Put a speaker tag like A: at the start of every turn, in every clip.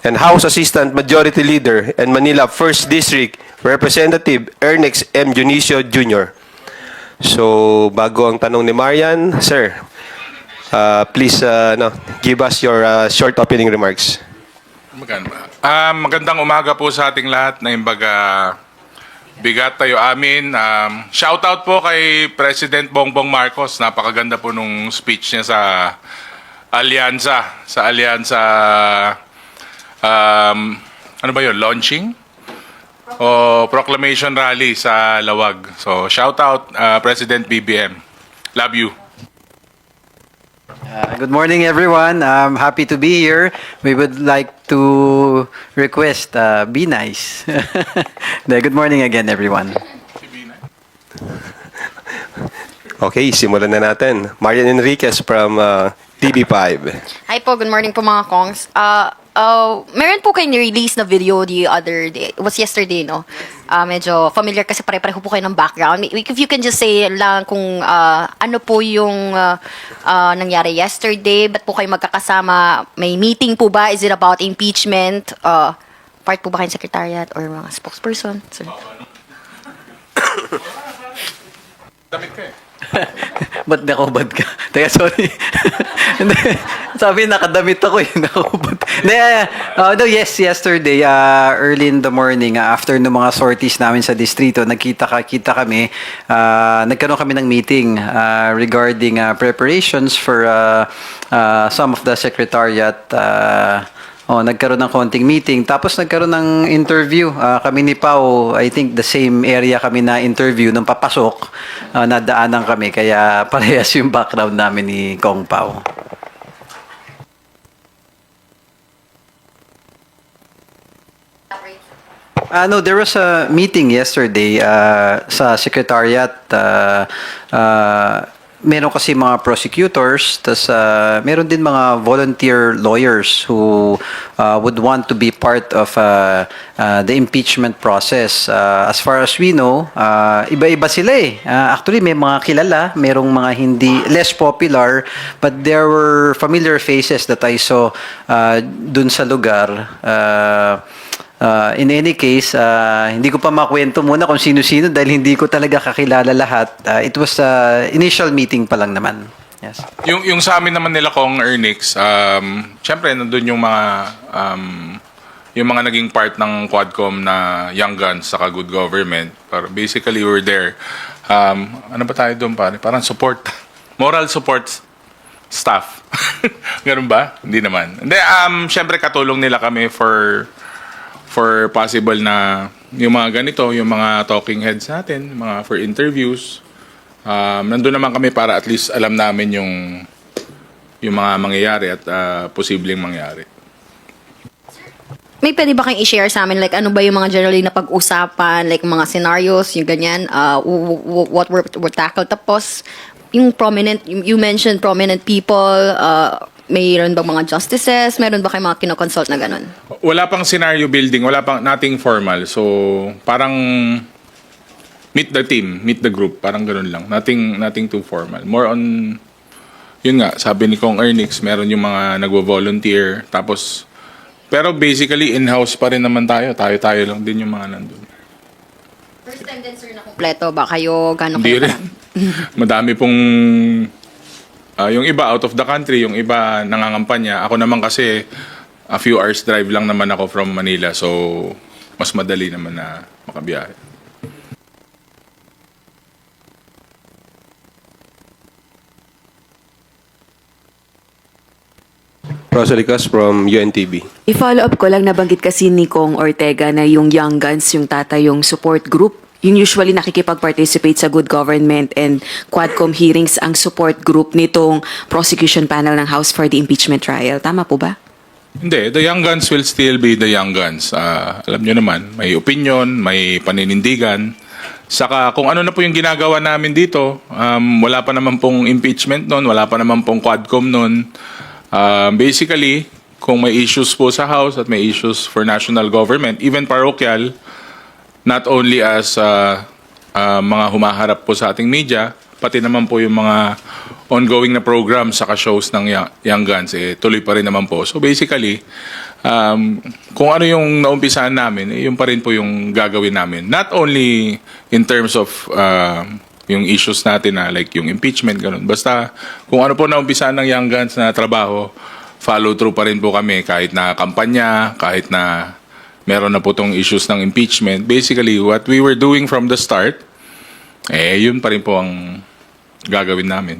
A: and House Assistant Majority Leader and Manila 1st District Representative Ernest M. Junicio Jr. So, bago ang tanong ni Marian, sir, please give us your short opening remarks.
B: Magandang umaga po sa ating lahat na imbaga bigat tayo amin. Shout out po kay President Bongbong Marcos. Napakaganda po nung speech niya sa Alyansa. Ano ba yun? Launching? O proclamation rally sa Lawag. So shout out President BBM. Love you.
C: Good morning, everyone. I'm happy to be here. We would like to request, be nice. Good morning again, everyone.
A: Okay, simulan na natin. Marian Enriquez from TV5.
D: Hi po, good morning po mga Kongs. Meron po kayong release na video the other day. It was yesterday, no? Medyo familiar kasi pare-pareho po kayo ng background. If you can just say lang kung ano po yung nangyari yesterday, ba't po kayo magkakasama? May meeting po ba? Is it about impeachment? Part po ba kayong secretariat or mga spokesperson? Sir?
B: Damit ka eh.
C: Ba't nakubad ka? Teka, sorry. Hindi. Sabi, nakadamit ako eh. Nakubad. No, yes, yesterday, early in the morning, after ng mga sorties namin sa distrito, nagkita kami, nagkaroon kami ng meeting regarding preparations for some of the secretariat. Nagkaroon ng konting meeting. Tapos nagkaroon ng interview. Kami ni Pao, I think the same area kami na interview nung papasok. Nadaanan kami. Kaya parehas yung background namin ni Kong Pao. No, there was a meeting yesterday sa secretariat. Meron kasi mga prosecutors, tas meron din mga volunteer lawyers who would want to be part of the impeachment process. As far as we know, iba-iba sila eh. Actually, may mga kilala, merong mga hindi, less popular, but there were familiar faces that I saw dun sa lugar. In any case, hindi ko pa makwento muna kung sino-sino dahil hindi ko talaga kakilala lahat. It was initial meeting pa lang naman. Yes.
B: Yung sa amin naman nila kong Ernix, syempre nandun yung mga naging part ng Quadcom na Young Guns saka Good Government. Basically, we're there. Ano ba tayo doon pare? Parang support. Moral support staff. Ganun ba? Hindi naman. Hindi, syempre katulong nila kami for possible na yung mga ganito, yung mga talking heads natin, mga for interviews. Nandun naman kami para at least alam namin yung mga mangyayari at posibleng mangyari.
D: May pwede ba kayong i-share sa amin, like ano ba yung mga generally na pag-usapan, like mga scenarios, yung ganyan, what were tackled? Tapos, yung prominent, you mentioned prominent people, mayroon bang mga justices? Meron ba kayong mga kinoconsult na ganun?
B: Wala pang scenario building, wala pang nothing formal. So, parang meet the team, meet the group, parang ganun lang. Nothing too formal. More on, yun nga, sabi ni Kong Ernix, meron yung mga nagvo-volunteer. Tapos, pero basically, in-house pa rin naman tayo. Tayo lang din yung mga nandun.
D: First time din, sir, na kumpleto ba kayo? Gano'n
B: Hindi
D: kayo
B: rin. Madami pong yung iba out of the country, yung iba nangangampanya. Ako naman kasi a few hours drive lang naman ako from Manila. So, mas madali naman na makabiyahe.
A: Rosalicas from UNTV.
E: I-follow up ko lang, nabanggit kasi ni Kong Ortega na yung Young Guns, yung yung support group, yung usually nakikipag-participate sa Good Government and Quadcom hearings ang support group nitong prosecution panel ng House for the impeachment trial. Tama po ba?
B: Hindi, the Young Guns will still be the Young Guns. Alam nyo naman, may opinion, may paninindigan. Saka kung ano na po yung ginagawa namin dito, wala pa naman pong impeachment nun, wala pa naman pong Quadcom nun. Basically, kung may issues po sa House at may issues for national government, even parochial, not only as mga humaharap po sa ating media, pati naman po yung mga ongoing na programs saka shows ng Young Guns, tuloy pa rin naman po. So basically, kung ano yung naumpisahan namin, yun pa rin po yung gagawin namin. Not only in terms of yung issues natin na like yung impeachment, ganun. Basta kung ano po naumpisahan ng Young Guns na trabaho, follow through pa rin po kami kahit na kampanya, kahit na meron na po tong issues ng impeachment. Basically, what we were doing from the start, yun pa rin po ang gagawin namin.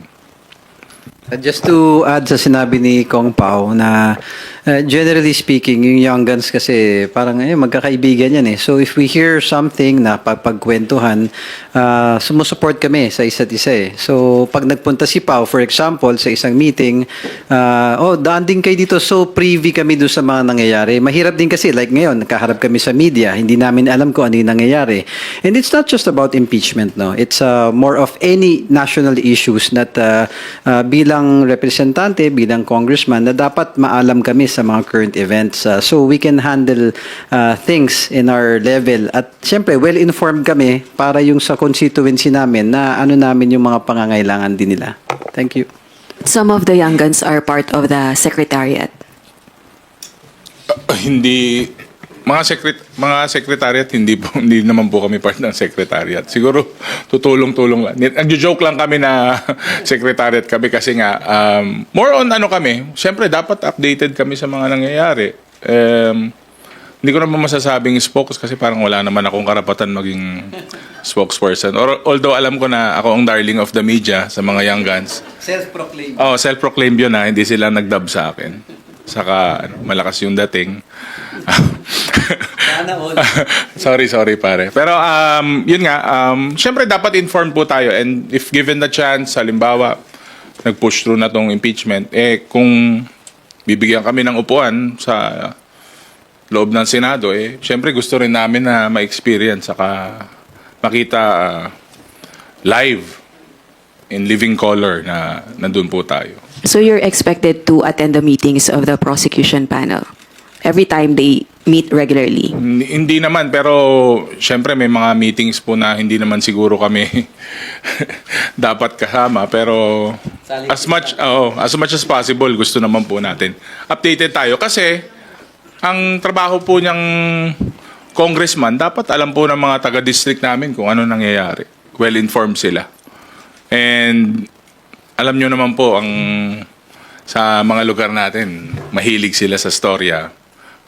C: Just to add sa sinabi ni Kong Pao na generally speaking, yung Young Guns kasi parang magkakaibigan yan eh. So if we hear something na pagkwentuhan, sumusupport kami sa isa't isa eh. So pag nagpunta si Pao, for example, sa isang meeting, daan din kayo dito. So privy kami doon sa mga nangyayari. Mahirap din kasi, like ngayon, nakaharap kami sa media, hindi namin alam kung ano yung nangyayari. And it's not just about impeachment, no? It's more of any national issues that bilang representante, bilang congressman, na dapat maalam kami sa mga current events so we can handle things in our level. At syempre, well-informed kami para yung sa constituency namin na ano namin yung mga pangangailangan din nila. Thank you.
E: Some of the Young Guns are part of the secretariat.
B: Hindi mga secretariat hindi naman po kami part ng secretariat. Siguro tutulong-tulong lang. Nagjo-joke lang kami na secretariat kami kasi nga more on ano kami. Syempre dapat updated kami sa mga nangyayari. Hindi ko naman masasabing spokes kasi parang wala naman akong karapatan maging spokesperson. Although alam ko na ako ang darling of the media sa mga Young Guns.
C: Self-proclaimed.
B: Self-proclaimed yun na hindi sila nagdub sa akin. Saka malakas yung dating. sorry pare. Pero yun nga, syempre dapat informed po tayo and if given the chance, halimbawa, nag-push through na tong impeachment, kung bibigyan kami ng upuan sa loob ng Senado, syempre gusto rin namin na ma-experience saka makita live in living color na nandun po tayo.
E: So you're expected to attend the meetings of the prosecution panel every time they meet regularly?
B: Hindi naman, pero syempre may mga meetings po na hindi naman siguro kami dapat kasama, pero as much as possible gusto naman po natin updated tayo kasi ang trabaho po niyang congressman dapat alam po ng mga taga-district namin kung ano nangyayari. Well-informed sila. And alam nyo naman po, sa mga lugar natin, mahilig sila sa storya.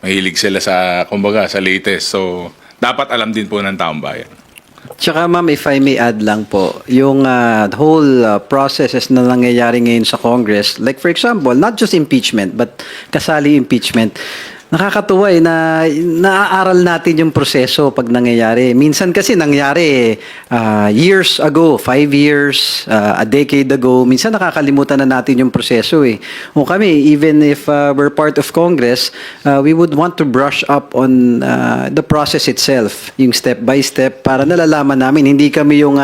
B: Mahilig sila sa, kumbaga, sa latest. So, dapat alam din po ng taong bayan.
C: Tsaka ma'am, if I may add lang po, yung whole processes na nangyayari ngayon sa Congress, like for example, not just impeachment, but kasali impeachment, nakakatuwa na naaaral natin yung proseso pag nangyayari. Minsan kasi nangyari years ago, 5 years, a decade ago. Minsan nakakalimutan na natin yung proseso eh. O kami, even if we're part of Congress, we would want to brush up on the process itself, yung step by step, para nalalaman namin. Hindi kami yung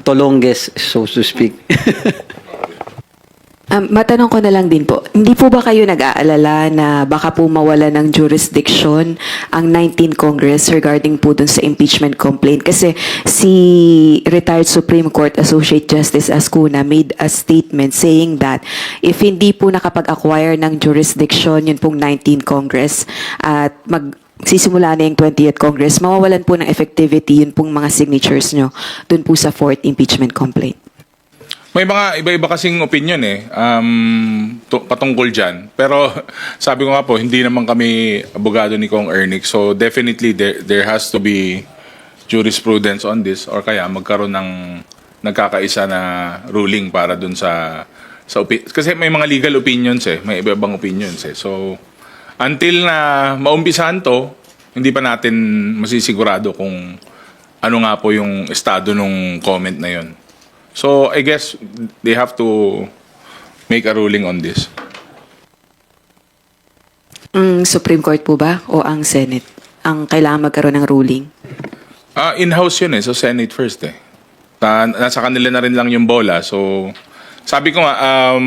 C: tolongges, so to speak.
E: Matanong ko na lang din po, hindi po ba kayo nag-aalala na baka po mawala ng jurisdiction ang 19th Congress regarding po dun sa impeachment complaint? Kasi si retired Supreme Court Associate Justice Ascuna made a statement saying that if hindi po nakapag-acquire ng jurisdiction yun pong 19th Congress at sisimula na yung 20th Congress, mawawalan po ng effectivity yun pong mga signatures nyo dun po sa 4th impeachment complaint.
B: May mga iba-iba kasing opinion patungkol dyan. Pero sabi ko nga po, hindi naman kami abogado ni Kong Ernick. So definitely there has to be jurisprudence on this or kaya magkaroon ng nagkakaisa na ruling para dun sa kasi may mga legal opinions may iba-ibang opinions So until na maumpisahan to, hindi pa natin masisigurado kung ano nga po yung estado ng comment na yon. So, I guess they have to make a ruling on this.
E: Supreme Court po ba o ang Senate ang kailangan magkaroon ng ruling?
B: In-house yun so Senate first nasa kanila na rin lang yung bola. So, sabi ko nga,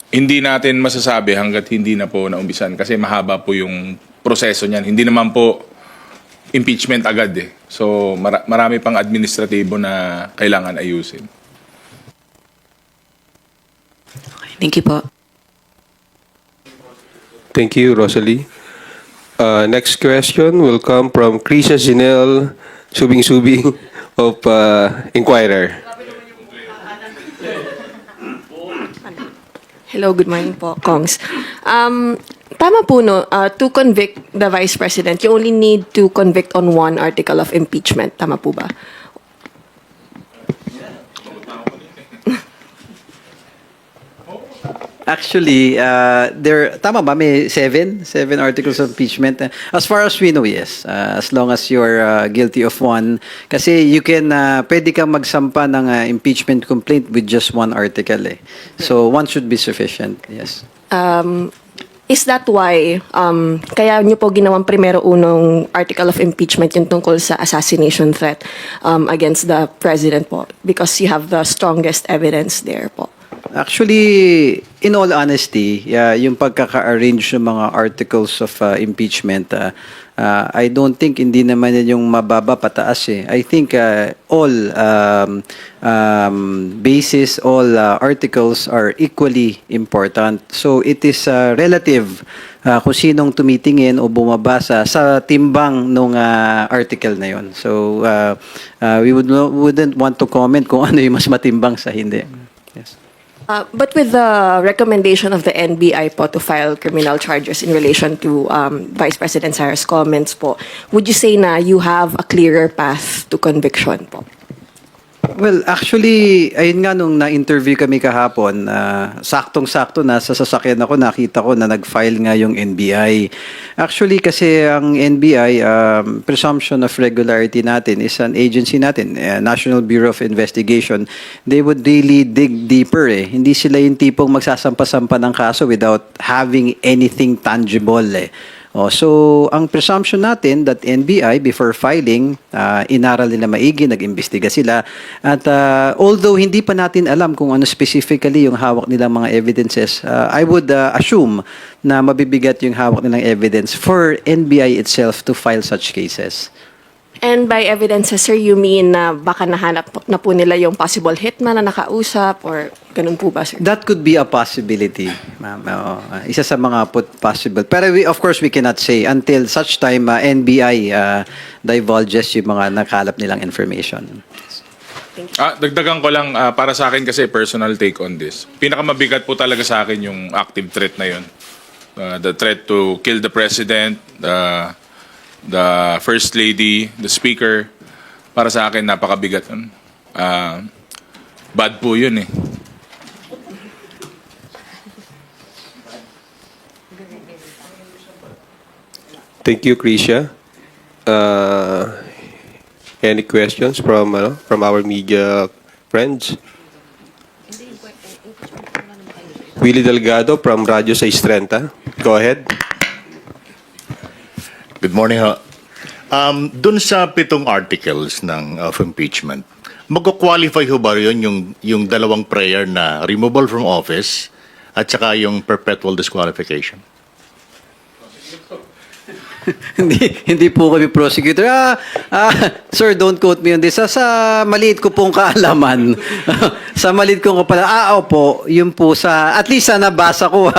B: hindi natin masasabi hanggat hindi na po naumpisan kasi mahaba po yung proseso niyan. Hindi naman po impeachment agad So, marami pang administratibo na kailangan ayusin.
E: Okay, thank you po.
A: Thank you, Rosalie. Next question will come from Krisha Zinel Subing of Inquirer.
F: Hello, good morning po, Kongs. Tama po, no, to convict the Vice President, you only need to convict on one article of impeachment. Tama po ba?
C: Actually, tama ba? May seven articles of impeachment. As far as we know, yes. As long as you're guilty of one. Kasi you can, pwede kang magsampa ng impeachment complaint with just one article eh. So, one should be sufficient, yes.
F: Is that why kaya nyo po ginawang primero unong article of impeachment yung tungkol sa assassination threat against the President po? Because you have the strongest evidence there po.
C: Actually, in all honesty, yung pagkaka-arrange ng mga articles of impeachment, I don't think hindi naman yan yung mababa pataas eh. I think all bases, all articles are equally important. So it is relative kung sinong tumitingin o bumabasa sa timbang ng article na yon. So we wouldn't want to comment kung ano yung mas matimbang sa hindi. Yes.
F: But with the recommendation of the NBI po to file criminal charges in relation to Vice President Sara's comments po, would you say na you have a clearer path to conviction po?
C: Well, actually, ayun nga nung na-interview kami kahapon, saktong-sakto na sa sasakyan ako, nakita ko na nag-file nga yung NBI. Actually, kasi ang NBI, presumption of regularity natin is an agency natin, National Bureau of Investigation. They would really dig deeper eh. Hindi sila yung tipong magsasampa-sampa ng kaso without having anything tangible eh. So, ang presumption natin that NBI, before filing, inaral nila maigi, nag-imbestiga sila. At although hindi pa natin alam kung ano specifically yung hawak nilang mga evidences, I would assume na mabibigat yung hawak nilang evidence for NBI itself to file such cases.
F: And by evidences, sir, you mean na baka nahanap na po nila yung possible hitman na nakausap or ganun po ba, sir?
C: That could be a possibility, ma'am. Isa sa mga possible. Pero of course, we cannot say until such time NBI divulges yung mga nakalap nilang information.
B: Dagdagan ko lang, para sa akin kasi personal take on this. Pinakamabigat po talaga sa akin yung active threat na yun. The threat to kill the president, the First Lady, the Speaker. Para sa akin, napakabigat. Bad po yun eh.
A: Thank you, Krisha. Any questions from our media friends? Willie Delgado from Radio 630. Go ahead.
G: Good morning, ho. Dun sa 7 articles of impeachment, magko-qualify ho ba yun yung dalawang prayer na removal from office at saka yung perpetual disqualification?
C: hindi po kami prosecutor. Sir, don't quote me on this. Sa maliit ko pong kaalaman. Sa maliit kong kapala. Opo, yun po sa, at least sa nabasa ko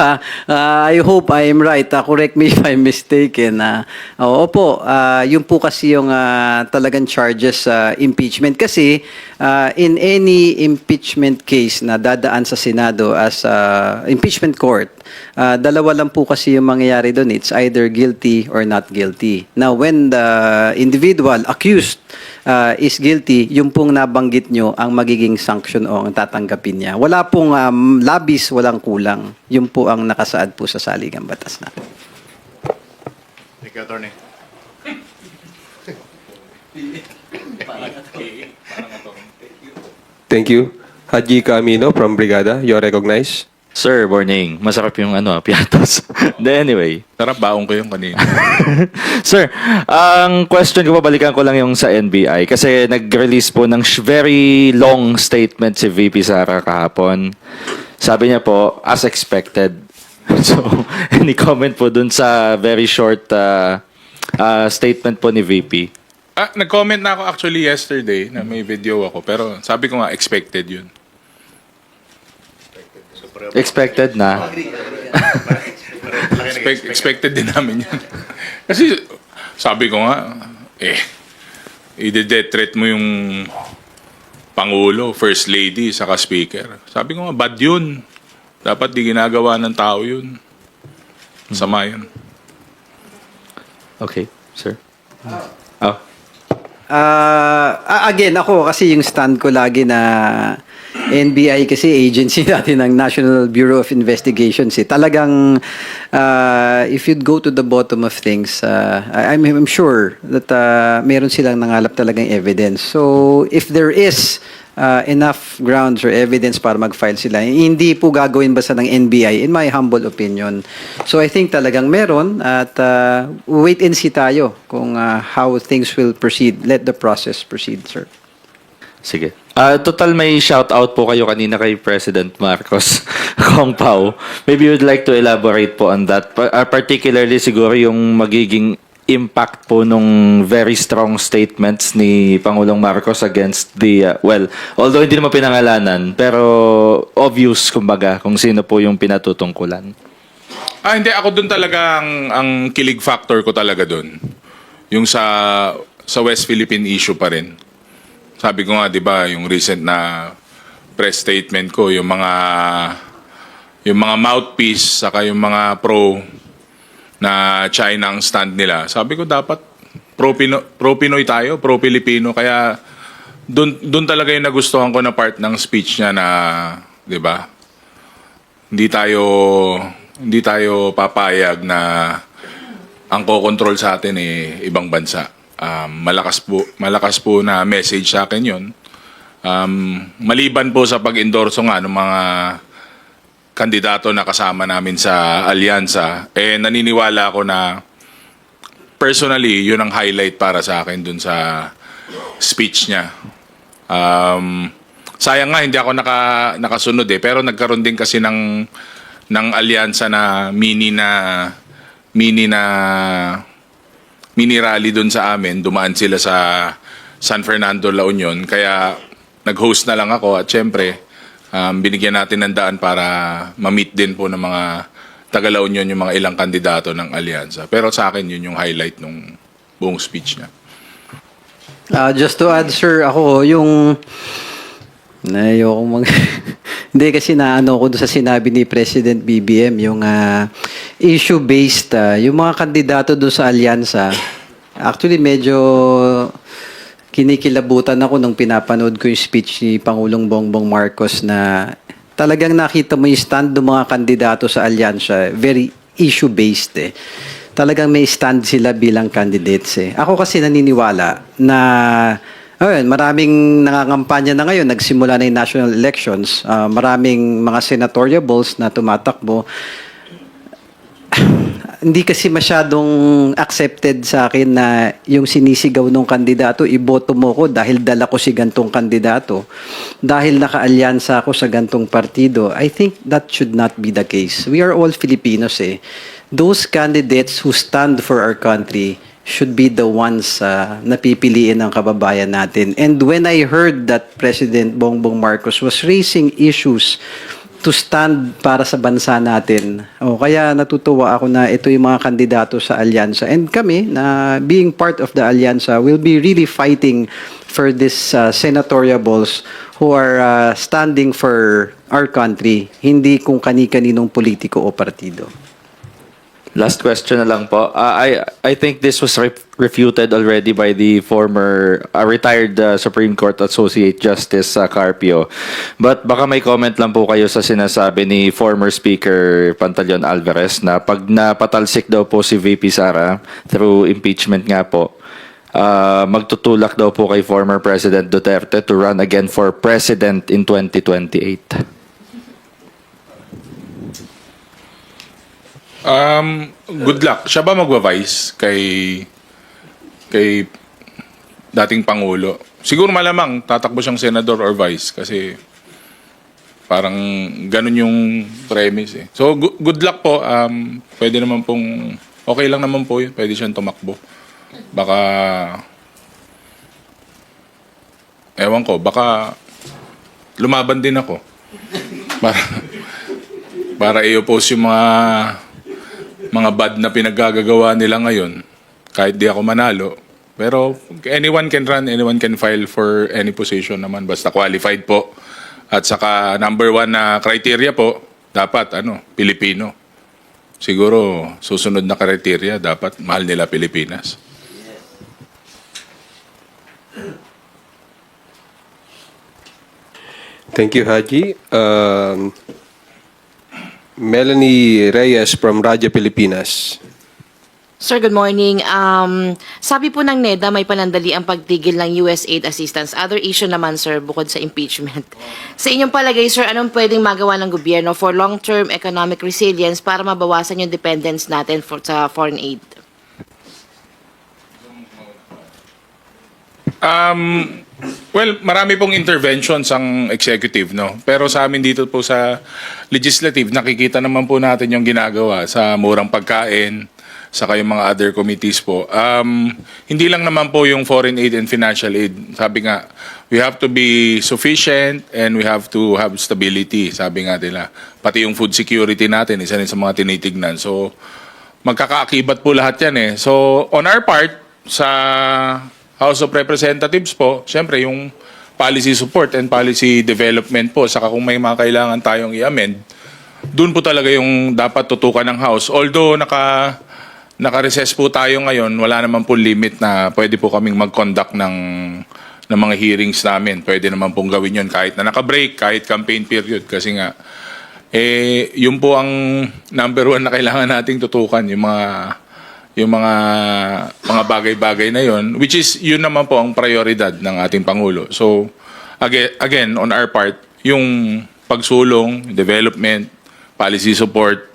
C: I hope I am right. Correct me if I'm mistaken. Opo, yun po kasi yung talagang charges sa impeachment. Kasi in any impeachment case na dadaan sa Senado as impeachment court, dalawa lang po kasi yung mangyayari doon. It's either guilty or not guilty. Now, when the individual accused is guilty, yung pong nabanggit nyo ang magiging sanction o ang tatanggapin niya. Wala pong labis, walang kulang. Yung po ang nakasaad po sa saligang batas na.
G: Thank you, Attorney.
A: Thank you. Haji Camino from Brigada. You're recognized.
H: Sir, morning. Masarap yung piatos. Anyway.
B: Sarap, baong ko yung kanina.
H: Sir, ang question ko, babalikan ko lang yung sa NBI. Kasi nag-release po ng very long statement si VP Sara kahapon. Sabi niya po, as expected. So, any comment po dun sa very short statement po ni VP?
B: Nag-comment na ako actually yesterday na may video ako. Pero sabi ko nga, expected yun.
H: Expected na.
B: Expected din namin yun. Kasi sabi ko nga, i-death threat mo yung Pangulo, First Lady, saka Speaker. Sabi ko nga, bad yun. Dapat di ginagawa ng tao yun. Masama yun.
H: Okay, sir.
C: Again, ako kasi yung stand ko lagi na NBI kasi agency natin ng National Bureau of Investigations. Talagang if you'd go to the bottom of things, I'm sure that meron silang nangalap talagang evidence. So if there is enough grounds or evidence para mag-file sila, hindi po gagawin basta ng NBI, in my humble opinion. So I think talagang meron at wait and see tayo kung how things will proceed. Let the process proceed, sir.
H: Sige. Total may shout out po kayo kanina kay President Marcos Kong Pao. Maybe you'd like to elaborate po on that. Particularly siguro yung magiging impact po nung very strong statements ni Pangulong Marcos against the, although hindi naman pinangalanan, pero obvious kumbaga kung sino po yung pinatutungkulan.
B: Hindi. Ako dun talaga ang kilig factor ko talaga dun. Yung sa West Philippine issue pa rin. Sabi ko nga, di ba, yung recent na press statement ko, yung mga mouthpiece, saka yung mga pro na China ang stand nila. Sabi ko dapat pro-Pinoy tayo, pro-Pilipino. Kaya doon talaga yung nagustuhan ko na part ng speech niya na, 'di ba? Hindi tayo papayag na ang kokontrol sa atin ibang bansa. Malakas po na message sa akin 'yon. Maliban po sa pag-endorso nga ng mga kandidato na kasama namin sa alyansa, naniniwala ako na personally, yun ang highlight para sa akin dun sa speech niya. Sayang nga, hindi ako nakasunod pero nagkaroon din kasi ng alyansa na mini rally dun sa amin. Dumaan sila sa San Fernando, La Union. Kaya nag-host na lang ako at syempre, binigyan natin ng daan para ma-meet din po ng mga taga-La Union yung mga ilang kandidato ng alyansa. Pero sa akin, yun yung highlight ng buong speech niya.
C: Just to add, sir, ako yung hindi kasi naano ko sa sinabi ni President BBM, yung issue-based, yung mga kandidato doon sa alyansa, actually medyo kinikilabutan ako nung pinapanood ko yung speech ni Pangulong Bongbong Marcos na talagang nakita mo yung stand ng mga kandidato sa alyansa, very issue-based Talagang may stand sila bilang candidates Ako kasi naniniwala na maraming nangangampanya na ngayon, nagsimula na yung national elections, maraming mga senatoriables na tumatakbo. Hindi kasi masyadong accepted sa akin na yung sinisigaw ng kandidato, iboto mo ko dahil dala ko si gantong kandidato, dahil nakaalyansa ako sa gantong partido. I think that should not be the case. We are all Filipinos Those candidates who stand for our country should be the ones na pipiliin ng kababayan natin. And when I heard that President Bongbong Marcos was raising issues to stand para sa bansa natin. Kaya natutuwa ako na ito yung mga kandidato sa alyansa. And kami, na being part of the alyansa, will be really fighting for this senatoriables who are standing for our country, hindi kung kani-kaninong politiko o partido.
H: Last question na lang po. I think this was refuted already by the former retired Supreme Court Associate Justice Carpio. But baka may comment lang po kayo sa sinasabi ni former Speaker Pantaleon Alvarez na pag napatalsik daw po si VP Sara through impeachment nga po, magtutulak daw po kay former President Duterte to run again for president in 2028.
B: Good luck. Siya ba magwa-vice kay dating Pangulo? Siguro malamang tatakbo siyang senador or vice kasi parang ganun yung premise So good luck po. Pwede naman pong okay lang naman po yun. Pwede siyang tumakbo. Baka ewan ko, baka lumaban din ako. Para i-oppose yung mga mga bad na pinaggagawa nila ngayon, kahit di ako manalo. Pero anyone can run, anyone can file for any position naman, basta qualified po. At saka number 1 na criteria po, dapat Pilipino. Siguro susunod na criteria, dapat mahal nila Pilipinas.
A: Thank you, Haji. Melanie Reyes from Radyo Pilipinas.
I: Sir, good morning. Sabi po ng NEDA may panandali ang pagtigil ng USAID assistance. Other issue naman, sir, bukod sa impeachment. Sa inyong palagay, sir, anong pwedeng magawa ng gobyerno for long-term economic resilience para mabawasan yung dependence natin sa foreign aid?
B: Well, marami pong interventions ang executive, no? Pero sa amin dito po sa legislative, nakikita naman po natin yung ginagawa sa murang pagkain, saka yung mga other committees po. Hindi lang naman po yung foreign aid and financial aid. Sabi nga, we have to be sufficient and we have to have stability, sabi nga nila. Pati yung food security natin, isa rin sa mga tinitignan. So, magkakaakibat po lahat yan eh. So, on our part, sa House of Representatives po, siyempre yung policy support and policy development po, saka kung may mga kailangan tayong i-amend, dun po talaga yung dapat tutukan ng House. Although naka-recess po tayo ngayon, wala naman po limit na pwede po kaming mag-conduct ng mga hearings namin. Pwede naman pong gawin yun kahit na naka-break, kahit campaign period. Kasi nga, yun po ang number 1 na kailangan nating tutukan, yung mga bagay-bagay na yon, which is yun naman po ang prioridad ng ating Pangulo. So again on our part, yung pagsulong, development, policy support,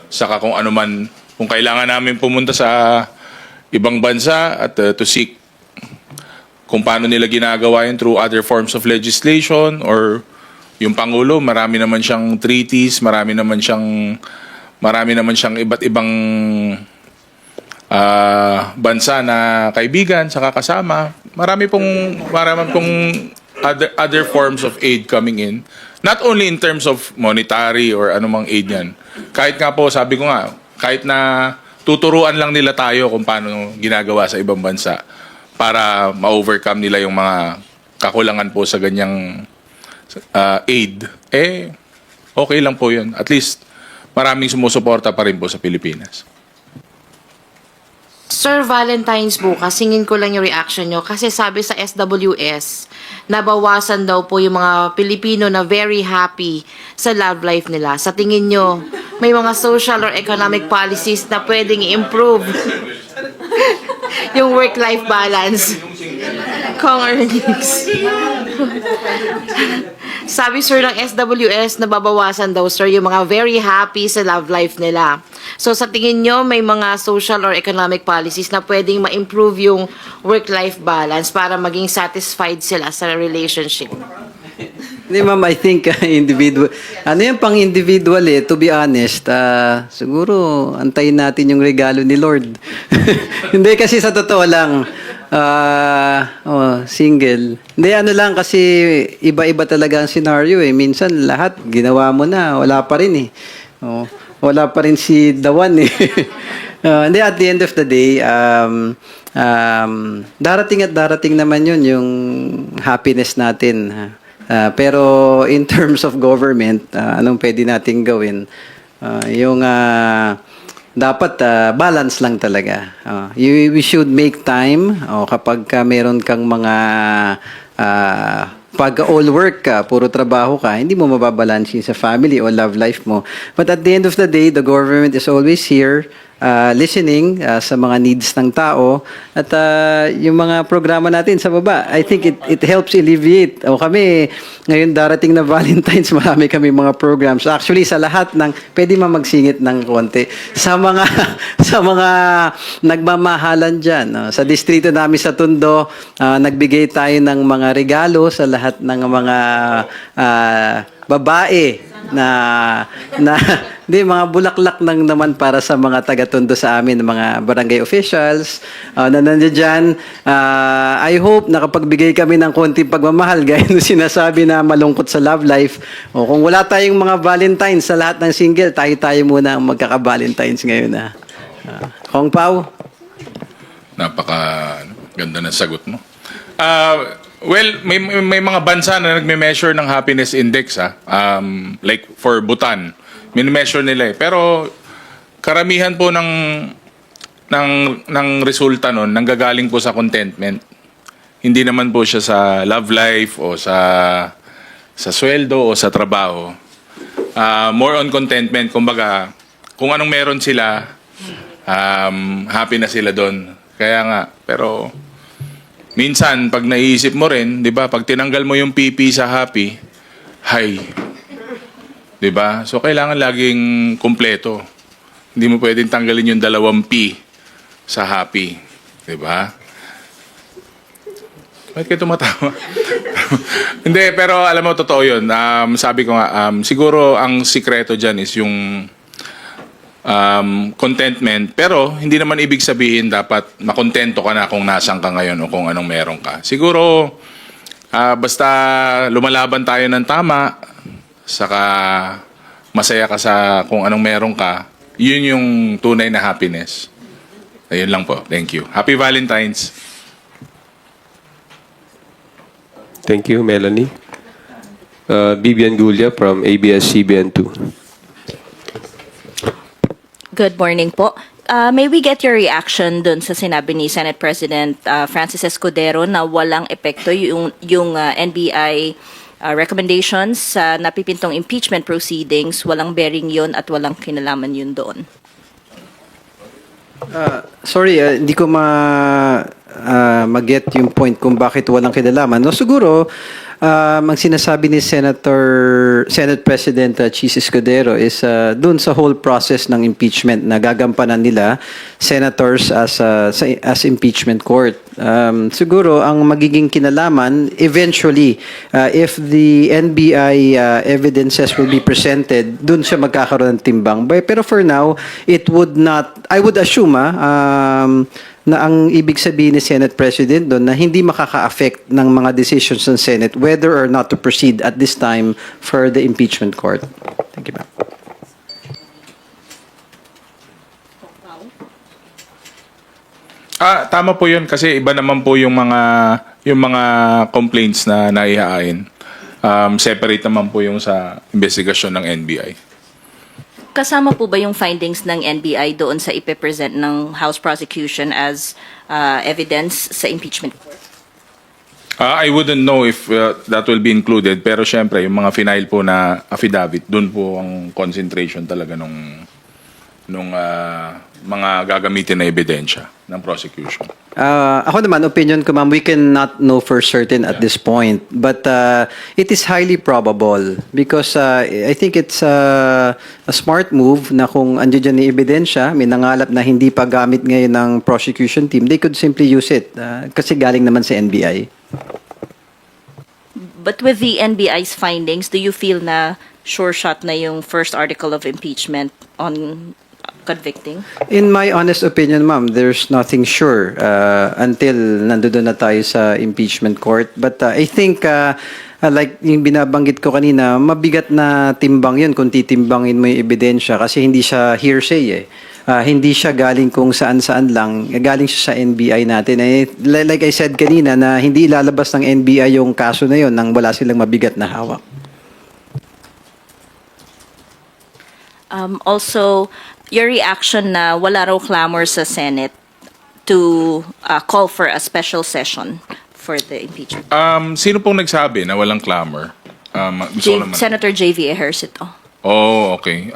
B: saka kung ano man, kung kailangan namin pumunta sa ibang bansa at to seek kung paano nila ginagawa yun through other forms of legislation, or yung Pangulo, marami naman siyang treaties, marami naman siyang iba't ibang bansa na kaibigan, saka kasama. Marami pong other forms of aid coming in. Not only in terms of monetary or anumang aid yan. Kahit nga po, sabi ko nga, kahit na tuturuan lang nila tayo kung paano ginagawa sa ibang bansa para ma-overcome nila yung mga kakulangan po sa ganyang aid, okay lang po yun. At least, maraming sumusuporta pa rin po sa Pilipinas.
I: Sir, Valentine's bukas, singin ko lang yung reaction nyo kasi sabi sa SWS, nabawasan daw po yung mga Pilipino na very happy sa love life nila. Sa tingin nyo, may mga social or economic policies na pwedeng i-improve yung work-life balance. Kong earnings. Sabi sir ng SWS, nababawasan daw sir yung mga very happy sa love life nila. So sa tingin nyo, may mga social or economic policies na pwedeng ma-improve yung work-life balance para maging satisfied sila sa relationship?
C: Hindi ma'am, I think individual. Ano yan pang individual to be honest. Siguro antayin natin yung regalo ni Lord. Hindi kasi sa totoo lang. Single. Hindi, ano lang kasi iba-iba talaga ang scenario eh. Minsan lahat ginawa mo na, wala pa rin eh. Wala pa rin si the one eh. Hindi, at the end of the day, darating at darating naman yun, yung happiness natin. Pero in terms of government, anong pwede nating gawin? Dapat balance lang talaga. We should make time kapag meron kang mga pag all work ka, puro trabaho ka, hindi mo mababalansin sa family o love life mo. But at the end of the day, the government is always here listening sa mga needs ng tao at yung mga programa natin sa baba, I think it helps alleviate. Kami, ngayon darating na Valentine's, marami kami mga programs. Actually, sa lahat ng, pwede magsingit ng konti. Sa mga nagmamahalan dyan. Sa distrito namin sa Tondo, nagbigay tayo ng mga regalo sa lahat ng mga babae na mga bulaklak nang naman para sa mga taga-Tondo sa amin, mga barangay officials na nandiyan dyan. I hope nakapagbigay kami ng konting pagmamahal gaya ng sinasabi na malungkot sa love life. Kung wala tayong mga Valentines sa lahat ng single, tayo muna ang magkaka-Valentines ngayon. Kong Pao?
B: Ganda ng sagot mo. Well, may mga bansa na nagme-measure ng happiness index, ha. Like for Bhutan, mini-measure nila eh. Pero karamihan po ng resulta nun nanggagaling po sa contentment. Hindi naman po siya sa love life o sa sweldo o sa trabaho. More on contentment. Kumbaga, kung anong meron sila, happy na sila doon. Kaya nga, pero minsan, pag naiisip mo rin, di ba, pag tinanggal mo yung PP sa happy, hi. Di ba? So, kailangan laging kumpleto. Hindi mo pwedeng tanggalin yung 2 P sa happy. Di ba? Bakit kayo tumatawa? Hindi, pero alam mo, totoo yun. Sabi ko nga, siguro ang sikreto dyan is yung contentment. Pero, hindi naman ibig sabihin dapat makontento ka na kung nasan ka ngayon o kung anong meron ka. Siguro, basta lumalaban tayo ng tama, saka masaya ka sa kung anong meron ka, yun yung tunay na happiness. Ayun lang po. Thank you. Happy Valentine's.
A: Thank you, Melanie. Bibian Gulia from ABS-CBN2.
J: Good morning po. May we get your reaction dun sa sinabi ni Senate President Francis Escudero na walang epekto yung NBI recommendations sa napipintong impeachment proceedings, walang bearing yun at walang kinalaman yun doon?
C: Sorry, hindi ko mag-get yung point kung bakit walang kinalaman. No, siguro, ang sinasabi ni Senate President Chis Escudero is dun sa whole process ng impeachment na gagampanan nila senators as impeachment court. Siguro, ang magiging kinalaman, eventually, if the NBI evidences will be presented, dun siya magkakaroon ng timbang. Pero for now, it would not, I would assume, na ang ibig sabihin ni Senate President doon na hindi makaka-affect ng mga decisions ng Senate whether or not to proceed at this time for the impeachment court. Thank you, ma'am.
B: Tama po 'yun kasi iba naman po yung mga complaints na naihain. Separate naman po yung sa investigasyon ng NBI.
J: Kasama po ba yung findings ng NBI doon sa ipe-present ng House prosecution as evidence sa impeachment court?
B: I wouldn't know if that will be included, pero syempre yung mga final po na affidavit, doon po ang concentration talaga nung mga gagamitin na ebidensya ng prosecution.
C: Ako naman, opinion ko, ma'am, we cannot know for certain at this point. But it is highly probable because I think it's a smart move na kung andyan dyan yung ebidensya, may nangalap na hindi pa gamit ngayon ng prosecution team, they could simply use it kasi galing naman sa NBI.
J: But with the NBI's findings, do you feel na sure shot na yung first article of impeachment on convicting?
C: In my honest opinion, ma'am, there's nothing sure until nandoon na tayo sa impeachment court. But I think, like yung binabanggit ko kanina, mabigat na timbang yun kung titimbangin mo yung ebidensya kasi hindi siya hearsay eh. Hindi siya galing kung saan-saan lang, galing siya sa NBI natin. Like I said kanina na hindi ilalabas ng NBI yung kaso na yun nang wala silang mabigat na hawak.
J: Also, your reaction na wala raw clamor sa Senate to call for a special session for the impeachment?
B: Sino pong nagsabi na walang clamor? Gusto ko naman.
J: Senator J.V. Ejercito.
B: Oh, okay.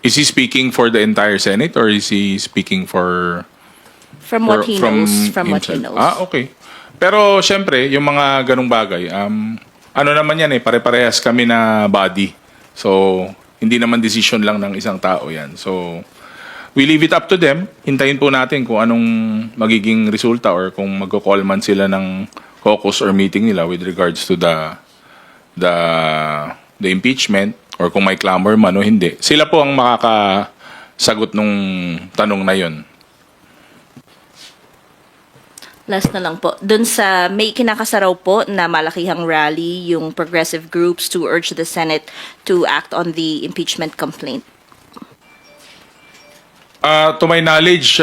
B: Is he speaking for the entire Senate or is he speaking
J: From what he knows. From what he
B: himself?
J: knows.
B: Okay. Pero syempre, yung mga ganung bagay, ano naman yan eh, pare-parehas kami na body. So, hindi naman decision lang ng isang tao yan. So, we leave it up to them. Hintayin po natin kung anong magiging resulta or kung magko-call man sila ng caucus or meeting nila with regards to the impeachment or kung may clamor man o hindi. Sila po ang makakasagot nung tanong na yon.
J: Last na lang po. Dun sa may kinakasaraw po na malakihang rally yung progressive groups to urge the Senate to act on the impeachment complaint.
B: To my knowledge,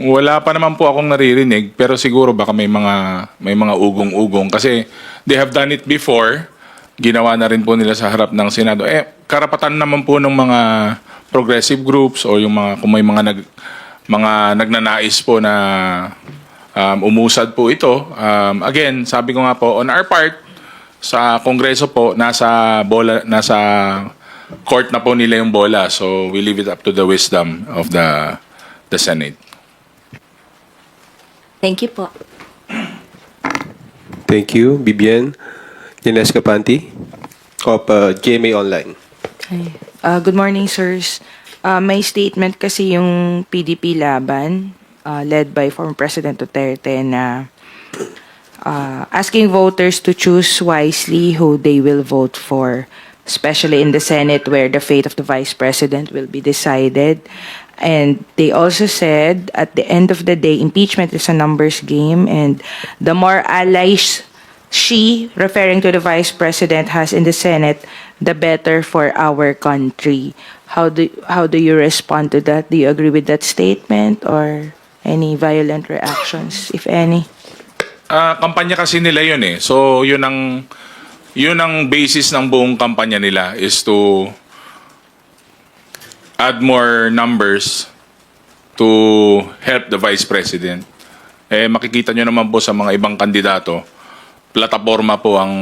B: wala pa naman po akong naririnig, pero siguro baka may mga ugong-ugong kasi they have done it before. Ginawa na rin po nila sa harap ng Senado. Karapatan naman po ng mga progressive groups o yung mga kung may mga nagnanais po na umusad po ito. Again, sabi ko nga po, on our part sa Kongreso po nasa court na po nila yung bola. So we leave it up to the wisdom of the Senate.
J: Thank you po.
A: Thank you, Bibian. Ines Capanti of GMA Online.
K: Okay. Good morning, sirs. May statement kasi yung PDP laban, led by former President Duterte, na asking voters to choose wisely who they will vote for, especially in the Senate where the fate of the Vice President will be decided. And they also said, at the end of the day, impeachment is a numbers game, and the more allies she, referring to the Vice President, has in the Senate, the better for our country. How do you respond to that? Do you agree with that statement or any violent reactions, if any?
B: Kampanya kasi nila yun eh. So yun ang basis ng buong kampanya nila is to add more numbers to help the Vice President. Makikita nyo naman po sa mga ibang kandidato, plataforma po ang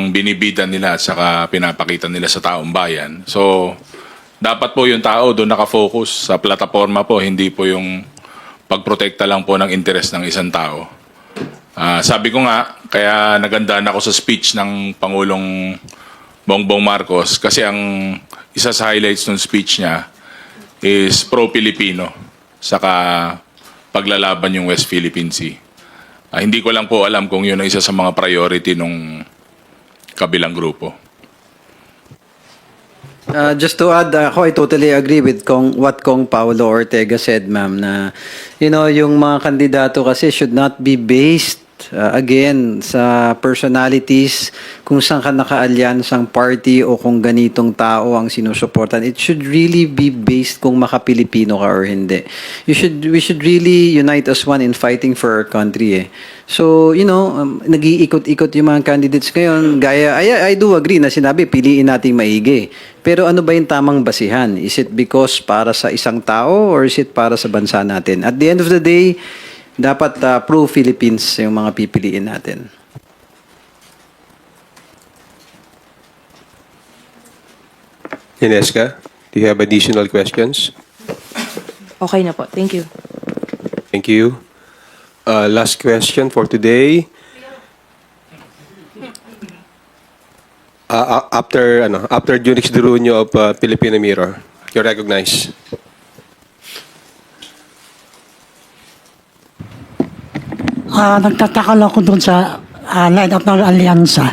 B: binibidan nila at saka pinapakita nila sa taong bayan. So, dapat po yung tao doon nakafocus sa plataforma po, hindi po yung pagprotekta lang po ng interes ng isang tao. Sabi ko nga, kaya nagandaan ako sa speech ng Pangulong Bongbong Marcos kasi ang isa sa highlights ng speech niya is pro-Pilipino saka paglalaban yung West Philippine Sea. Hindi ko lang po alam kung yun ang isa sa mga priority nung kabilang grupo.
C: Just to add, ako I totally agree with what Kong Paulo Ortega said, ma'am, na yung mga kandidato kasi should not be based again sa personalities, kung saan ka nakaalyansang party o kung ganitong tao ang sinusuportan. It should really be based kung maka-Pilipino ka or hindi. We should really unite as one in fighting for our country. So, nag-iikot-ikot yung mga candidates ngayon. Gaya, I do agree na sinabi, piliin nating maigi. Pero ano ba yung tamang basihan? Is it because para sa isang tao or is it para sa bansa natin? At the end of the day, dapat pro-Philippines yung mga pipiliin natin.
A: Inesca, do you have additional questions?
K: Okay na po. Thank you.
A: Thank you. Last question for today. After Junix Duruño of Filipino Mirror, you're recognized.
L: Nagtataka lang ako doon sa line-up ng alyansa.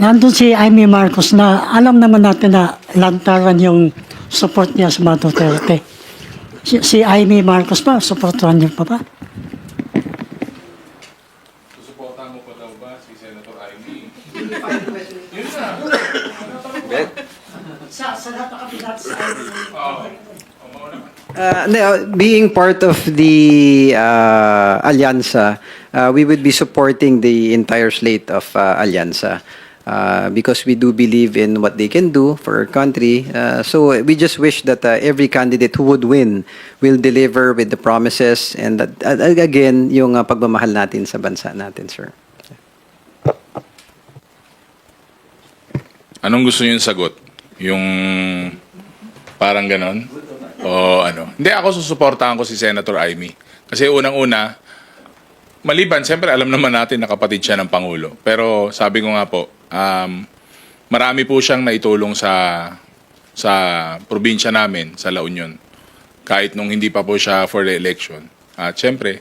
L: Nandun si Amy Marcos na alam naman natin na lantaran yung support niya sa mga Duterte. Si Amy Marcos ba, supportuhan niyo pa ba?
B: Susuportahan mo pa daw ba si Senator Amy?
L: Sa napakabigat sa
C: Being part of the Alyansa, we would be supporting the entire slate of Alyansa because we do believe in what they can do for our country. So we just wish that every candidate who would win will deliver with the promises and that, again, yung pagmamahal natin sa bansa natin, sir.
B: Anong gusto niyo yung sagot? Yung parang ganon? O ano? Hindi, ako susuportahan ko si Senator Amy. Kasi unang-una, maliban, siyempre alam naman natin na kapatid siya ng Pangulo. Pero sabi ko nga po, marami po siyang naitulong sa probinsya namin, sa La Union. Kahit nung hindi pa po siya for the election. At siyempre,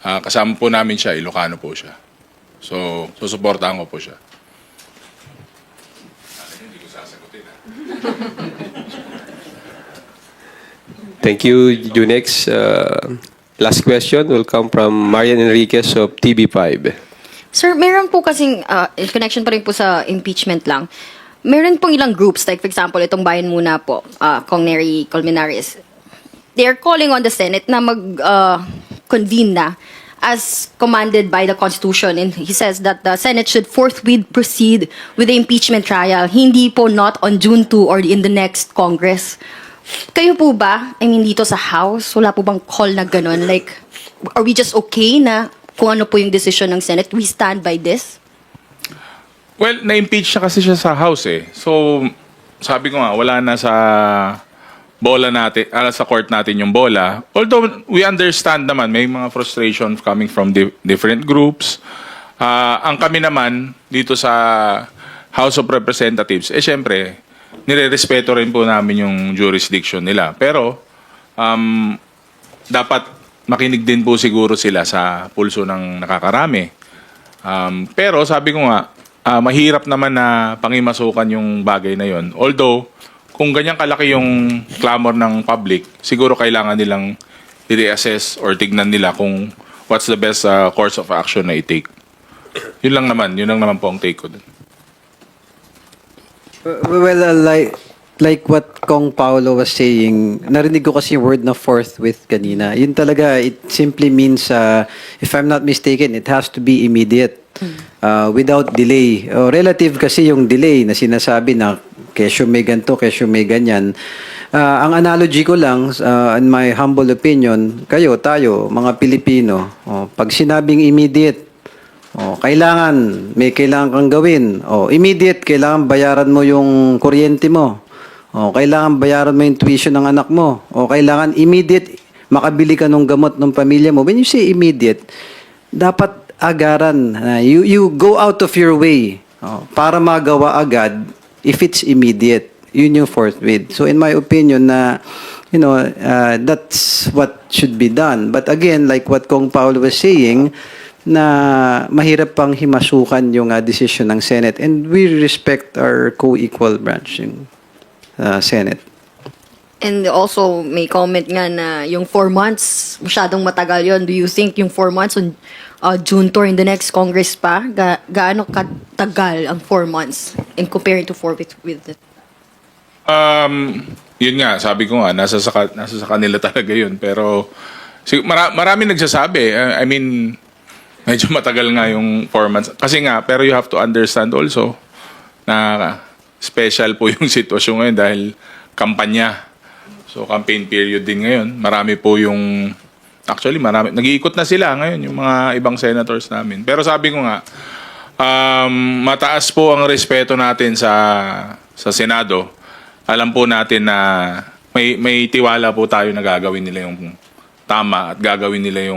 B: kasama po namin siya, Ilocano po siya. So, susuportahan ko po siya. Hindi ko sasagutin.
A: Thank you, Junix. Last question will come from Marian Enriquez of TV5.
D: Sir, meron po kasing, in connection pa rin po sa impeachment lang, meron pong ilang groups, like for example, itong Bayan Muna po, Kong Neri Colmenares, they are calling on the Senate na mag-convene na as commanded by the Constitution. And he says that the Senate should forthwith proceed with the impeachment trial, hindi po not on June 2 or in the next Congress. Kayo po ba, I mean, dito sa House, wala po bang call na ganun? Like, are we just okay na kung ano po yung decision ng Senate? We stand by this?
B: Well, na-impeach na kasi siya sa House eh. So, sabi ko nga, wala na sa bola natin, sa court natin yung bola. Although, we understand naman, may mga frustration coming from different groups. Ang kami naman, dito sa House of Representatives, syempre, nire-respeto rin po namin yung jurisdiction nila. Pero, dapat makinig din po siguro sila sa pulso ng nakakarami. Pero, sabi ko nga, mahirap naman na pangimasukan yung bagay na yon. Although, kung ganyan kalaki yung clamor ng public, siguro kailangan nilang i-reassess or tignan nila kung what's the best course of action na i-take. Yun lang naman po ang take ko dun.
C: Well, like what Kong Paolo was saying, narinig ko kasi yung word na forthwith kanina. Yun talaga, it simply means, if I'm not mistaken, it has to be immediate. Without delay. Relative kasi yung delay na sinasabi na kesyo may ganito, kesyo may ganyan. Ang analogy ko lang, in my humble opinion, tayo, mga Pilipino, pag sinabing immediate, may kailangan kang gawin. Immediate, kailangan bayaran mo yung kuryente mo. Kailangan bayaran mo yung tuition ng anak mo. Kailangan immediate, makabili ka ng gamot ng pamilya mo. When you say immediate, dapat agaran. You go out of your way para magawa agad if it's immediate. Yun yung forthwith. So in my opinion that's what should be done. But again, like what Kong Paolo was saying, na mahirap pang himasukan yung decision ng Senate, and we respect our co-equal branch, yung Senate.
D: And also, may comment nga na yung 4 months, masyadong matagal yon. Do you think yung 4 months on June 2 in the next Congress pa, gaano katagal ang 4 months in comparing to 4 with it?
B: Yun nga, sabi ko nga, nasa sa kanila talaga yun. Pero marami nagsasabi. I mean, medyo matagal nga yung 4 months. Kasi nga, pero you have to understand also na special po yung sitwasyon ngayon dahil kampanya. So, campaign period din ngayon. Marami nag-iikot na sila ngayon, yung mga ibang senators namin. Pero sabi ko nga, mataas po ang respeto natin sa Senado. Alam po natin na may tiwala po tayo na gagawin nila yung tama at gagawin nila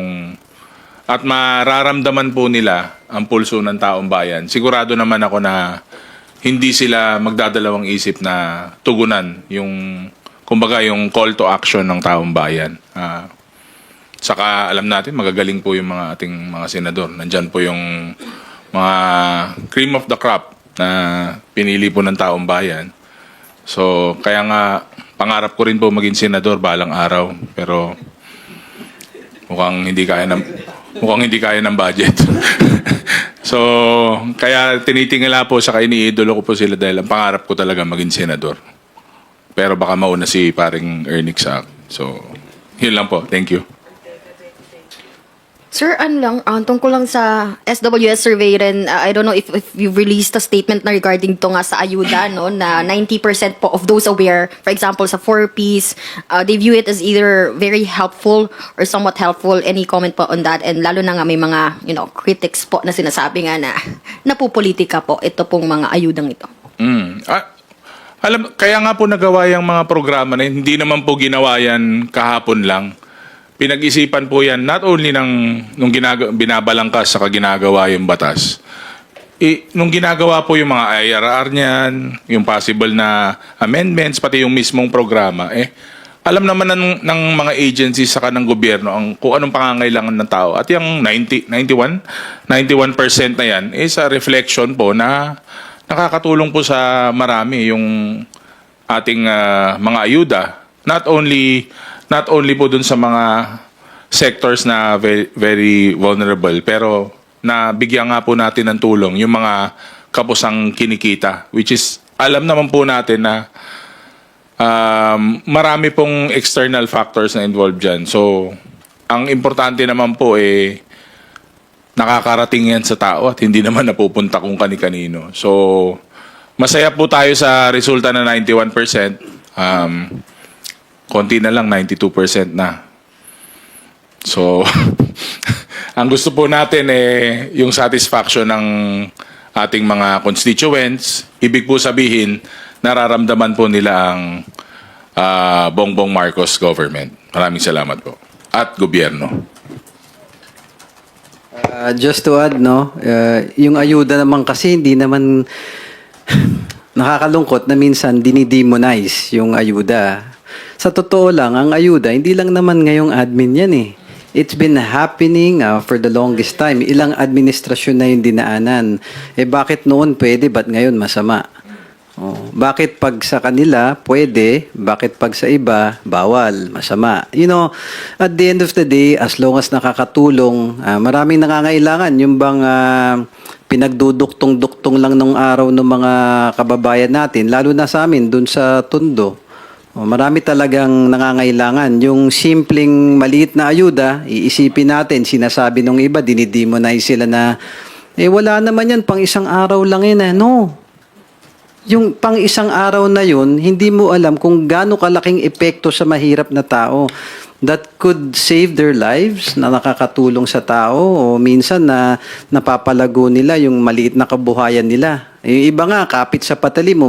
B: at mararamdaman po nila ang pulso ng taong bayan. Sigurado naman ako na hindi sila magdadalawang isip na tugunan yung call to action ng taong bayan. Saka alam natin, magagaling po yung mga ating mga senador. Nandyan po yung mga cream of the crop na pinili po ng taong bayan. So, kaya nga, pangarap ko rin po maging senador balang araw. Pero mukhang hindi kaya ng budget. So, kaya tinitingala po sa iniidolo ko po sila dahil ang pangarap ko talaga maging senador. Pero baka mauna si paring Ernix sa akin. So, yun lang po. Thank you.
D: Sir, tungkol lang sa SWS survey rin, I don't know if you've released a statement na regarding to nga sa ayuda, no, na 90% po of those aware, for example, sa 4Ps, they view it as either very helpful or somewhat helpful. Any comment po on that? And lalo na nga may mga, critics po na sinasabi nga na napupolitika po ito pong mga ayudang ito.
B: Kaya nga po nagawa yung mga programa na hindi naman po ginawa yan kahapon lang. Pinag-isipan po yan not only nung binabalangkas sa ginagawa yung batas. Nung ginagawa po yung mga IRR niyan, yung possible na amendments, pati yung mismong programa, alam naman ng mga agencies saka ng gobyerno kung anong pangangailangan ng tao. At yung 91% na yan is a reflection po na nakakatulong po sa marami yung ating mga ayuda. Not only po dun sa mga sectors na very, very vulnerable, pero nabigyan nga po natin ng tulong yung mga kapusang kinikita, which is alam naman po natin na marami pong external factors na involved dyan. So, ang importante naman po nakakarating yan sa tao at hindi naman napupunta kung kani-kanino. So, masaya po tayo sa resulta na 91%. Konti na lang, 92% na. So, ang gusto po natin yung satisfaction ng ating mga constituents. Ibig po sabihin, nararamdaman po nila ang Bongbong Marcos government. Maraming salamat po. At gobyerno.
C: Just to add, no, yung ayuda naman kasi hindi naman nakakalungkot na minsan dinidemonize yung ayuda. Sa totoo lang, ang ayuda, hindi lang naman ngayong admin yan eh. It's been happening for the longest time. Ilang administrasyon na yung dinaanan. Bakit noon pwede, ba't ngayon masama? Bakit pag sa kanila pwede, bakit pag sa iba bawal, masama? You know, at the end of the day, as long as nakakatulong, maraming nangangailangan. Yung bang pinagduduktong-duktong lang nung araw ng mga kababayan natin, lalo na sa amin, dun sa Tondo. Marami talagang nangangailangan. Yung simpleng maliit na ayuda, iisipin natin, sinasabi nung iba, dinidemonize sila na, wala naman yan, pang isang araw lang yun. No. Yung pang isang araw na yun, hindi mo alam kung gaano kalaking epekto sa mahirap na tao that could save their lives, na nakakatulong sa tao, o minsan na napapalago nila yung maliit na kabuhayan nila. Yung iba nga, kapit sa patalim,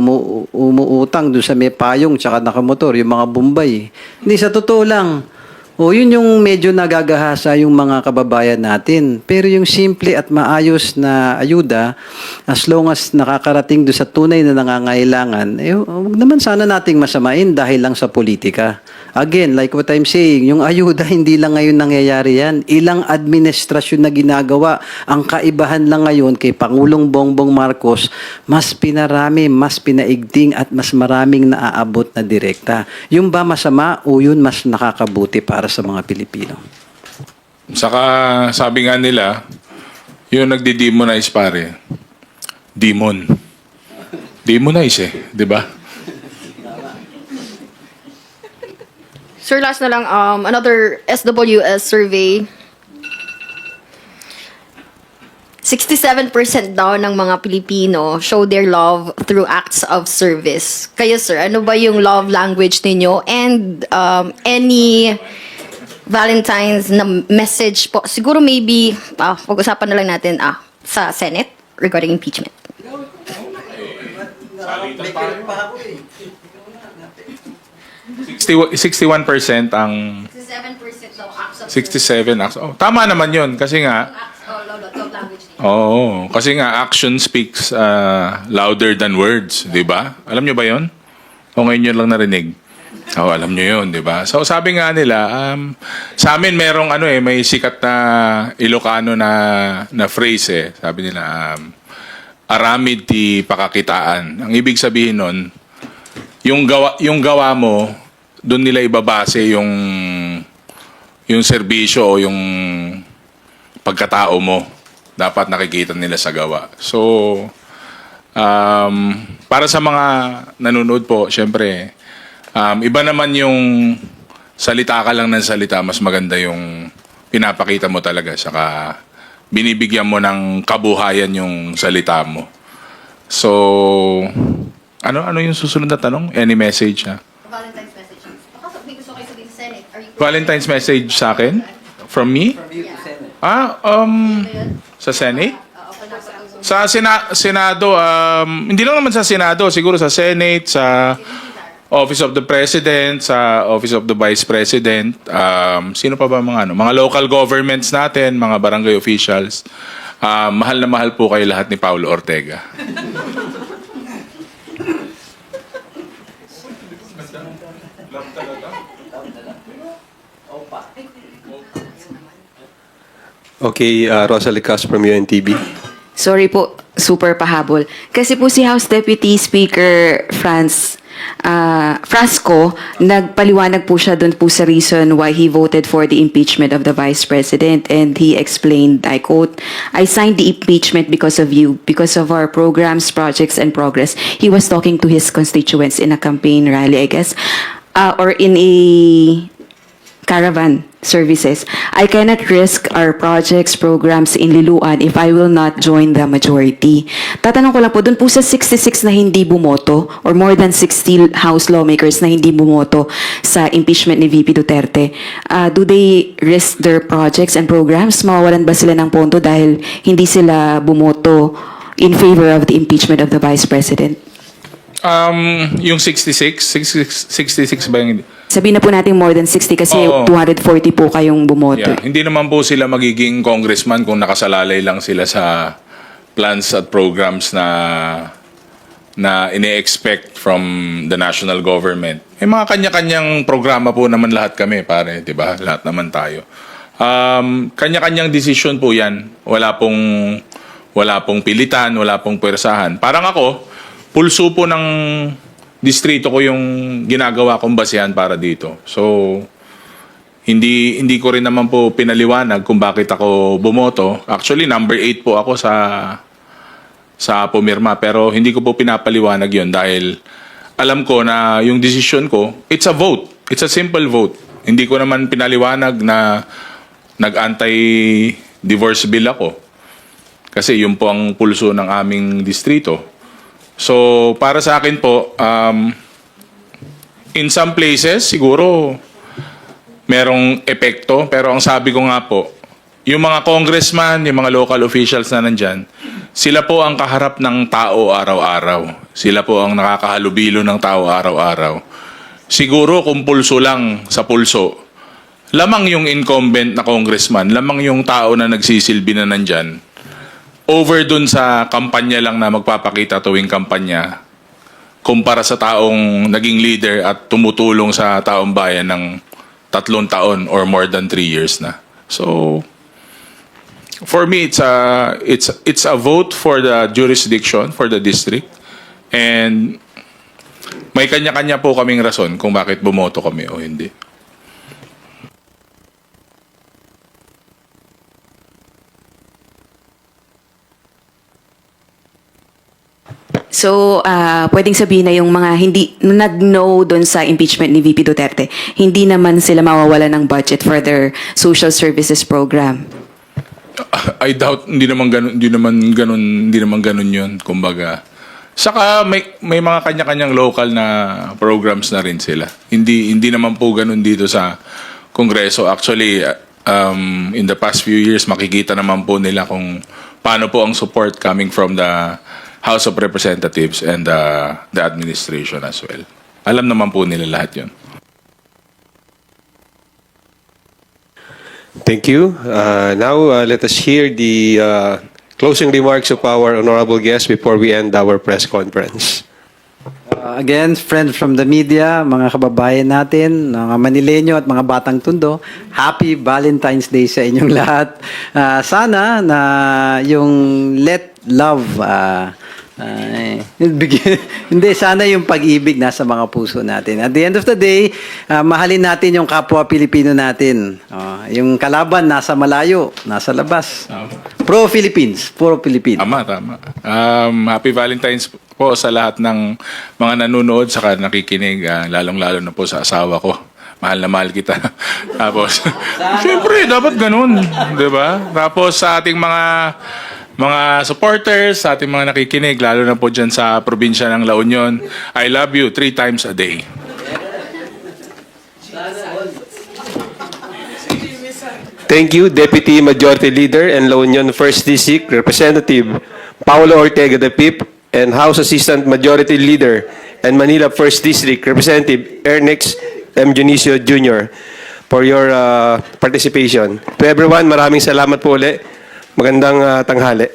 C: umuutang doon sa may payong tsaka nakamotor, yung mga Bombay. Hindi, sa totoo lang. Yun yung medyo nagagahasa yung mga kababayan natin. Pero yung simple at maayos na ayuda, as long as nakakarating doon sa tunay na nangangailangan, huwag naman sana nating masamain dahil lang sa politika. Again, like what I'm saying, yung ayuda, hindi lang ngayon nangyayari yan. Ilang administrasyon na ginagawa. Ang kaibahan lang ngayon kay Pangulong Bongbong Marcos, mas pinarami, mas pinaigting at mas maraming naaabot na direkta. Yung ba masama o yun mas nakakabuti para sa mga Pilipino?
B: Saka sabi nga nila, yung nagdi-demonize pare, demon. Demonize di ba?
D: Sir, last na lang, another SWS survey. 67% daw ng mga Pilipino show their love through acts of service. Kayo, sir, ano ba yung love language ninyo? And any Valentine's na message po? Siguro maybe, pag-usapan na lang natin sa Senate regarding impeachment.
B: 61% ang
D: 67% daw acts of
B: 67 acts. Tama naman 'yun kasi nga
D: love language ninyo.
B: kasi nga action speaks louder than words, 'di ba? Alam niyo ba 'yon? O ngayon niyo lang narinig? Alam niyo 'yon, 'di ba? So sabi nga nila, sa amin merong may sikat na Ilocano na phrase Sabi nila, aramid ti pakakitaan. Ang ibig sabihin nun, yung gawa mo, doon nila ibabase yung serbisyo o yung pagkatao mo. Dapat nakikita nila sa gawa. So, para sa mga nanonood po, syempre, iba naman yung salita ka lang ng salita, mas maganda yung pinapakita mo talaga. Saka binibigyan mo ng kabuhayan yung salita mo. So, ano yung susunod na tanong? Any message
D: Valentine's message. Baka may gusto kayo sabihin sa Senate. Are you
B: Valentine's message sa akin? From me? Sa Senate? Sa Senado, hindi lang naman sa Senado, siguro sa Senate, sa Office of the President, sa Office of the Vice President, sino pa ba mga local governments natin, mga barangay officials. Mahal na mahal po kayo lahat ni Paulo Ortega.
A: Okay, Rosalie Cas from UNTV.
E: Sorry po, super pahabol. Kasi po si House Deputy Speaker Franz Frasco, nagpaliwanag po siya dun po sa reason why he voted for the impeachment of the Vice President, and he explained, I quote, "I signed the impeachment because of you, because of our programs, projects, and progress." He was talking to his constituents in a campaign rally, I guess, or in a caravan services. "I cannot risk our projects, programs in Liloan if I will not join the majority." Tatanong ko lang po, dun po sa 66 na hindi bumoto, or more than 60 House lawmakers na hindi bumoto sa impeachment ni VP Duterte, do they risk their projects and programs? Mawawalan ba sila ng pondo dahil hindi sila bumoto in favor of the impeachment of the Vice President?
B: Yung 66 ba yung...
E: Sabihin na po natin more than 60 kasi
B: Oo.
E: 240 po kayong bumoto.
B: Yeah, hindi naman po sila magiging congressman kung nakasalalay lang sila sa plans at programs na ine-expect from the national government. May mga kanya-kanyang programa po naman lahat kami, pare, 'di ba? Lahat naman tayo. Kanya-kanyang decision po 'yan. Wala pong pilitan, wala pong pwersahan. Parang ako, pulso po ng distrito ko yung ginagawa kong basehan para dito. So, hindi ko rin naman po pinaliwanag kung bakit ako bumoto. Actually, number 8 po ako sa pumirma. Pero hindi ko po pinapaliwanag yon dahil alam ko na yung decision ko, it's a vote. It's a simple vote. Hindi ko naman pinaliwanag na nag-anti-divorce bill ako. Kasi yun po ang pulso ng aming distrito. So, para sa akin po, in some places, siguro, merong epekto. Pero ang sabi ko nga po, yung mga congressman, yung mga local officials na nandyan, sila po ang kaharap ng tao araw-araw. Sila po ang nakakahalubilo ng tao araw-araw. Siguro kung pulso lang sa pulso, lamang yung incumbent na congressman, lamang yung tao na nagsisilbi na nandyan, over dun sa kampanya lang na magpapakita tuwing kampanya kumpara sa taong naging leader at tumutulong sa taong bayan ng 3 taon or more than 3 years na. So, for me, it's a vote for the jurisdiction, for the district. And may kanya-kanya po kaming rason kung bakit bumoto kami o hindi.
E: So, pwedeng sabihin na yung mga hindi nag-no doon sa impeachment ni VP Duterte, hindi naman sila mawawala ng budget for their social services program.
B: I doubt hindi naman ganun yun, kumbaga. Saka may mga kanya-kanyang local na programs na rin sila. Hindi naman po ganun dito sa Kongreso. Actually, in the past few years makikita naman po nila kung paano po ang support coming from the House of Representatives and the administration as well. Alam naman po nila lahat yun.
A: Thank you. Now, let us hear the closing remarks of our honorable guest before we end our press conference.
C: Again, friends from the media, mga kababayan natin, mga Manileño at mga Batang Tondo, Happy Valentine's Day sa inyong lahat. Sana na yung let love, hindi, sana yung pag-ibig nasa mga puso natin. At the end of the day, mahalin natin yung kapwa Pilipino natin. Yung kalaban nasa malayo, nasa labas. Pro-Philippines, puro Philippines.
B: Tama. Happy Valentine's po sa lahat ng mga nanonood saka nakikinig, lalong-lalo na po sa asawa ko. Mahal na mahal kita. Tapos, siyempre, dapat ganun. Diba? Tapos sa ating mga supporters, sa ating mga nakikinig, lalo na po dyan sa probinsya ng La Union, I love you 3 times a day.
A: Thank you, Deputy Majority Leader and La Union 1st District Representative Paulo Ortega V and House Assistant Majority Leader and Manila 1st District Representative Ernex M. Junicio Jr. for your participation. To everyone, maraming salamat po ulit. Magandang tanghali.